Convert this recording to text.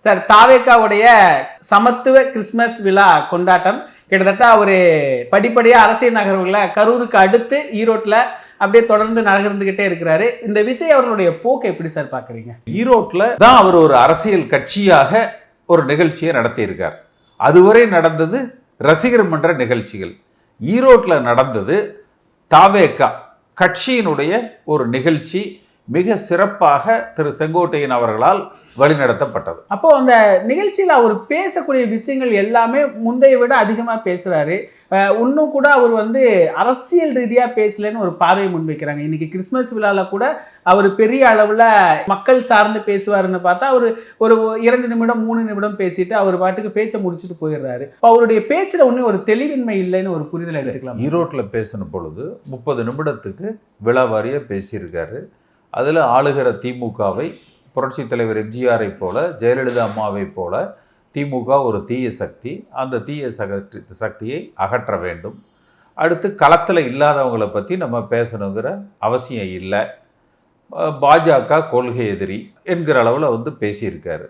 Sir, தாவேக்காவுடைய சமத்துவ Christmas விழா கொண்டாட்டம் கிட்டத்தட்ட ஒரு படிப்படியாக அரசியல் நகர்வுகளை கரூருக்கு அடுத்து ஈரோட்டில் அப்படியே தொடர்ந்து நகர்ந்துகிட்டே இருக்கிறாரு. இந்த விஜய் அவர்களுடைய போக்கு எப்படி சார் பார்க்குறீங்க? ஈரோட்டில் தான் அவர் ஒரு அரசியல் கட்சியாக ஒரு நிகழ்ச்சியை நடத்தியிருக்கார். அதுவரை நடந்தது ரசிகர் மன்ற நிகழ்ச்சிகள். ஈரோட்டில் நடந்தது தாவேக்கா கட்சியினுடைய ஒரு நிகழ்ச்சி. மிக சிறப்பாக திரு செங்கோட்டையன் அவர்களால் வழிநடத்தப்பட்டது. அப்போ அந்த நிகழ்ச்சியில் அவர் பேசக்கூடிய விஷயங்கள் எல்லாமே முந்தைய விட அதிகமாக பேசுறாரு. இன்னும் கூட அவர் அரசியல் ரீதியாக பேசலன்னு ஒரு பார்வையை முன்வைக்கிறாங்க. இன்னைக்கு கிறிஸ்துமஸ் விழாவில் கூட அவர் பெரிய அளவில் மக்கள் சார்ந்து பேசுவாருன்னு பார்த்தா அவர் ஒரு 2 நிமிடம் 3 நிமிடம் பேசிட்டு அவர் பாட்டுக்கு பேச்சை முடிச்சுட்டு போயிடுறாரு. இப்போ அவருடைய பேச்சில் ஒன்றும் ஒரு தெளிவின்மை இல்லைன்னு ஒரு புரிதல் எடுத்துக்கலாம். ஈரோட்டில் பேசின பொழுது 30 நிமிடத்துக்கு விழாவாரியாக பேசியிருக்காரு. அதில் ஆளுகிற திமுகவை புரட்சி தலைவர் எம்ஜிஆரை போல, ஜெயலலிதா அம்மாவை போல திமுக ஒரு தீய சக்தி, அந்த தீய சக்தியை அகற்ற வேண்டும். அடுத்து களத்தில் இல்லாதவங்களை பற்றி நம்ம பேசணுங்கிற அவசியம் இல்லை, பாஜக கொள்கை எதிரி என்கிற அளவில் பேசியிருக்காரு.